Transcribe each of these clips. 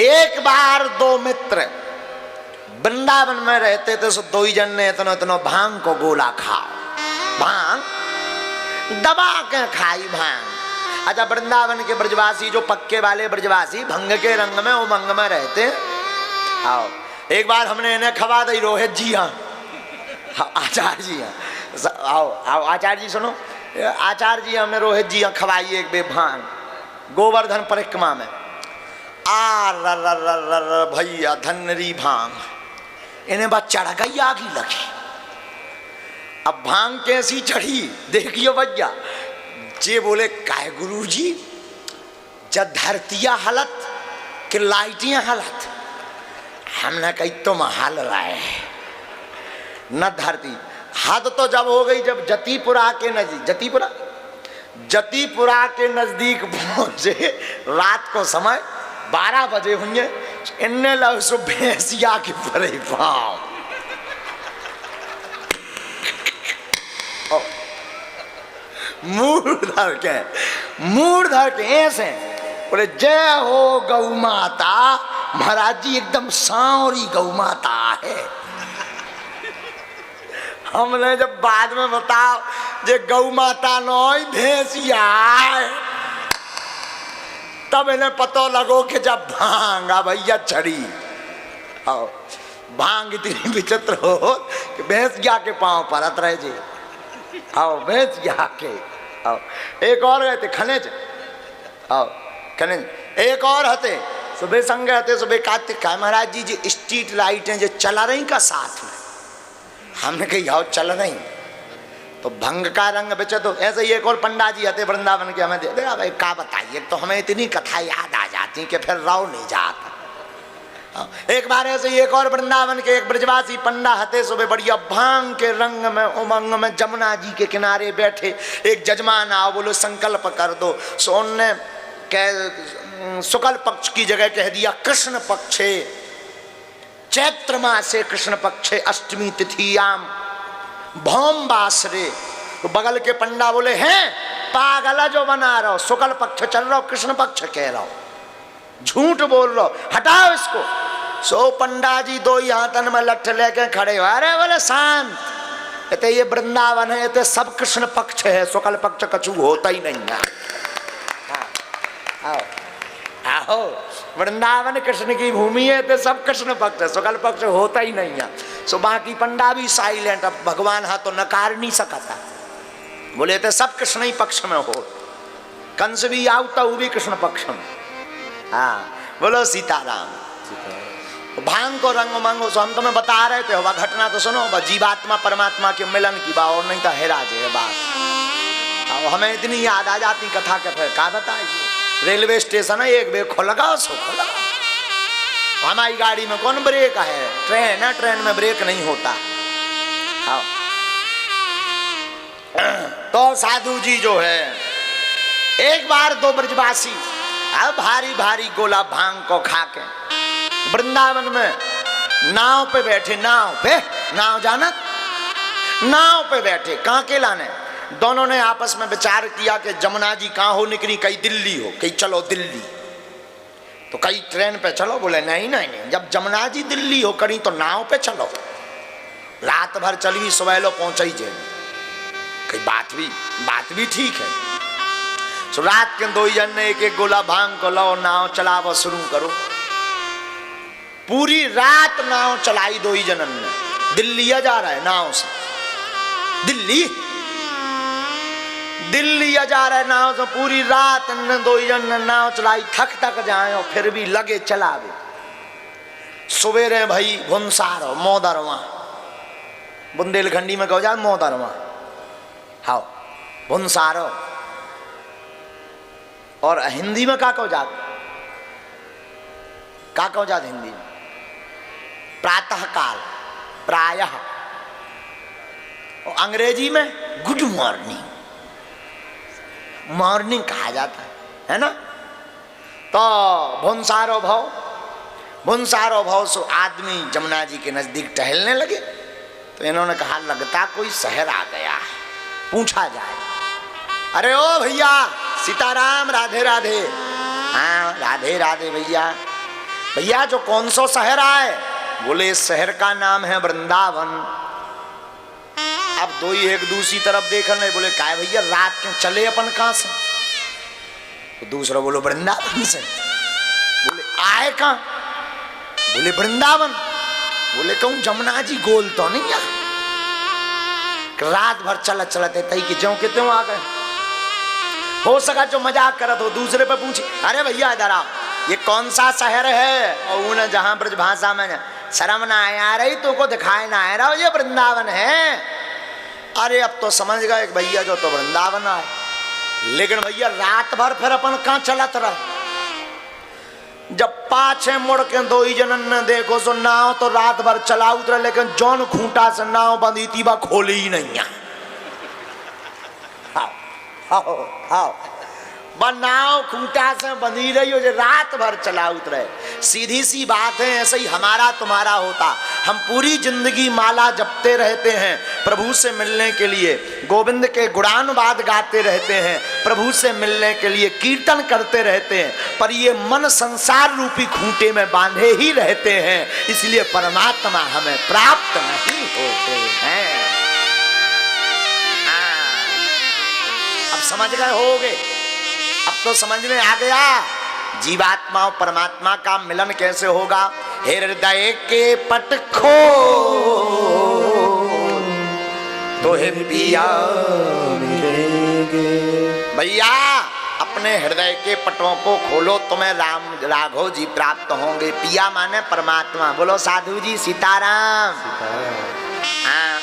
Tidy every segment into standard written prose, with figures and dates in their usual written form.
एक बार दो मित्र वृंदावन में रहते थे, सो दो ही जन ने इतना इतना भांग को गोला खाओ, भांग दबा के खाई भांग। अच्छा, वृंदावन के ब्रजवासी जो पक्के वाले ब्रजवासी भंग के रंग में उमंग में रहते। आओ, एक बार हमने इन्हें खवा दी, रोहित जी हाँ, आचार्य जी हाँ, आओ आओ आचार्य जी सुनो, आचार्य जी हमने रोहित जी हाँ खवाई एक बे भांग गोवर्धन परिक्रमा में। भैया धनरी भांग, इन्हें बात चढ़ गई, आगी लगी। अब भांग कैसी चढ़ी देखियो भैया, जे बोले काय गुरु जी जब धरतिया हलत कि लाइटियां हलत, हमने कही तुम हल रहे न धरती। हद तो जब हो गई जब जतीपुरा के नजदीक, जतीपुरा के नजदीक पहुंचे, रात को समय 12 बजे होंगे, इन्ने लग सो भैंसिया के परे पाँव, मूड धर के ऐसे बोले जय हो गौ माता। महाराज जी एकदम सांवरी गौ माता है। हमने जब बाद में बताओ जे गौ माता नोई भैंसिया है, तब इन्हें पता लगो कि जब भांगा भैया चढ़ी। आओ, भांग इतनी विचित्र हो कि भैंसिया के पांव परत रहे जी। आओ भैंसिया के, आओ एक और गए थे खनिज, आओ खनिज एक और हते सुबह संग हते, सुबह काते का महाराज जी जी स्ट्रीट लाइटें जो चला रही का साथ में, हमने कही आओ चल रही तो भंग का रंग बेचे। तो ऐसे ही एक और पंडा जी आते वृंदावन के, हमें दे दे भाई का बताइए, तो हमें इतनी कथा याद आ जाती कि फिर राव नहीं जाता। एक बार ऐसे ही एक और वृंदावन के एक ब्रजवासी पंडा हते, सुबह बढ़िया भांग के रंग में उमंग में जमुना जी के किनारे बैठे। एक जजमान आओ बोलो संकल्प कर दो, सो उनने शुक्ल पक्ष की जगह कह दिया कृष्ण पक्षे, चैत्र मासे कृष्ण पक्षे अष्टमी तिथियाम भौम बासरे। तो बगल के पंडा बोले हैं पागल जो बना रहो, शुक्ल पक्ष चल रहा हो, कृष्ण पक्ष कह रहा हो, झूठ बोल रहा हो, हटाओ इसको। सो पंडा जी दो ही हाथन में लठ लेके खड़े हो, अरे बोले शांत, कहते ये वृंदावन है, तो सब कृष्ण पक्ष है, शुक्ल पक्ष कछु होता ही नहीं है। आओ आओ, वृंदावन कृष्ण की भूमि है, तो सब कृष्ण पक्ष है, शुक्ल पक्ष होता ही नहीं है। सो बाकी पंडा भी साइलेंट, अब भगवान हा तो नकार नहीं सकता, बोले तो सब कृष्ण ही पक्ष में हो। कंस भी आओ तो वो भी कृष्ण पक्ष में। हाँ बोलो सीताराम। भांग को रंग मंगो, सो हम तुम्हें बता रहे थे, वह घटना तो सुनो, जीवात्मा परमात्मा के मिलन की बात, और नहीं तो हेराज है बात। हमें इतनी याद आ जाती कथा के, फिर क्या बताए। रेलवे स्टेशन है, एक बेर खोलगा सो खोला, हमारी गाड़ी में कौन ब्रेक है, ट्रेन है, ट्रेन में ब्रेक नहीं होता। तो साधु जी जो है, एक बार दो ब्रजवासी अब भारी भारी गोला भांग को खा के वृंदावन में नाव पे बैठे, नाव जानत, नाव पे बैठे, कहाँ के लाने, दोनों ने आपस में विचार किया कि जमुना जी कहाँ हो निकली, कहीं दिल्ली हो, कहीं चलो दिल्ली, तो कहीं ट्रेन पे चलो, बोले नहीं नहीं नहीं, जब जमुना जी दिल्ली हो कहीं तो नाव पे चलो, रात भर चली सुबह लो पहुंचा ही जेल, कहीं बात भी ठीक है। सो रात के दो जन ने एक एक गोला भांग को लो, नाव चलाओ शुरू करो। पूरी रात नाव चलाई दो ही जनन ने, दिल्ली जा रहा है नाव से, दिल्ली जा रहा है नाव से, पूरी रात दो ही जन ने नाव चलाई, थक तक जाए फिर भी लगे चलावे। सवेरे भाई भुनसारो मोदरवा, बुंदेलखंडी में कहो जा मोदरवा, हाँ भुनसारो, और हिंदी में क्या कहो जात, हिंदी में प्रातः काल, प्रायः, और अंग्रेजी में गुड मॉर्निंग, मॉर्निंग कहा जाता है ना। तो भुनसारो भाव, सो आदमी जमुना जी के नजदीक टहलने लगे। तो इन्होंने कहा लगता कोई शहर आ गया है, पूछा जाए। अरे ओ भैया सीताराम, राधे राधे। हाँ राधे राधे भैया, भैया जो कौन सा शहर आए? बोले इस शहर का नाम है वृंदावन। अब दो ही एक दूसरी तरफ देख रहे, बोले काय भैया रात के चले अपन कहां से? तो दूसरा बोलो वृंदावन से। बोले आए कहां? बोले वृंदावन। बोले कहूं जमुना जी गोल तो नहीं है? रात भर चलत चलते तई कि ज्यों के त्यों आ गए। हो सका जो मजाक करत हो दूसरे पे पूछे, अरे भैया इधर आओ, ये कौन सा शहर है? और उन्हें जहां ब्रज भाषा में शर्म ना आ रही तो को दिखाए ना आ रहा, ये वृंदावन है। अरे अब तो समझ गए भैया जो तो वृंदावन आए। लेकिन भैया रात भर फिर अपन कहां चलत रहे? जब पाछे मुड़ के दो ही जनन ने देखो सो नाव तो रात भर चला उतरा, लेकिन जौन खूंटा से नाव बंधी थी वह खोली ही नहीं है। आओ आओ नाव खूंटा से बंधी रही हो जो रात भर चला उतरे। सीधी सी बात है, ऐसे ही हमारा तुम्हारा होता। हम पूरी जिंदगी माला जपते रहते हैं प्रभु से मिलने के लिए, गोविंद के गुणानुवाद गाते रहते हैं, प्रभु से मिलने के लिए कीर्तन करते रहते हैं, पर ये मन संसार रूपी खूंटे में बांधे ही रहते हैं, इसलिए परमात्मा हमें प्राप्त नहीं होते हैं। अब समझ गए होगे? अब तो समझ में आ गया जीवात्मा और परमात्मा का मिलन कैसे होगा। हृदय के पट खोल तो है पिया मिलेंगे। भैया अपने हृदय के पटों को खोलो, तुम्हें राम राघव जी प्राप्त होंगे। पिया माने परमात्मा। बोलो साधु जी सीताराम। हाँ,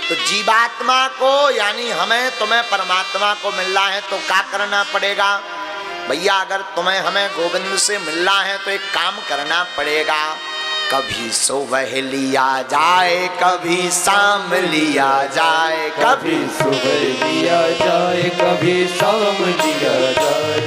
तो जीवात्मा को यानी हमें तुम्हें परमात्मा को मिलना है तो क्या करना पड़ेगा? भैया अगर तुम्हें हमें गोविंद से मिलना है तो एक काम करना पड़ेगा। कभी सुबह लिया जाए, कभी शाम लिया जाए, कभी सुबह लिया जाए, कभी शाम लिया जाए।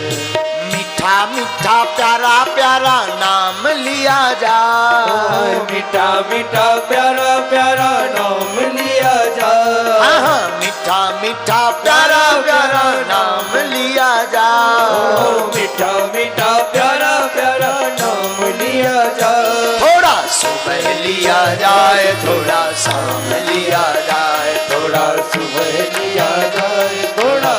मीठा मीठा प्यारा प्यारा नाम लिया जाए, मीठा मीठा प्यारा प्यारा नाम लिया जाए। हाँ मीठा मीठा प्यारा प्यारा नाम लिया जाए, मीठा मीठा प्यारा प्यारा नाम लिया जाए। थोड़ा सुबह लिया जाए, थोड़ा शाम लिया जाए, थोड़ा सुबह लिया जाए, थोड़ा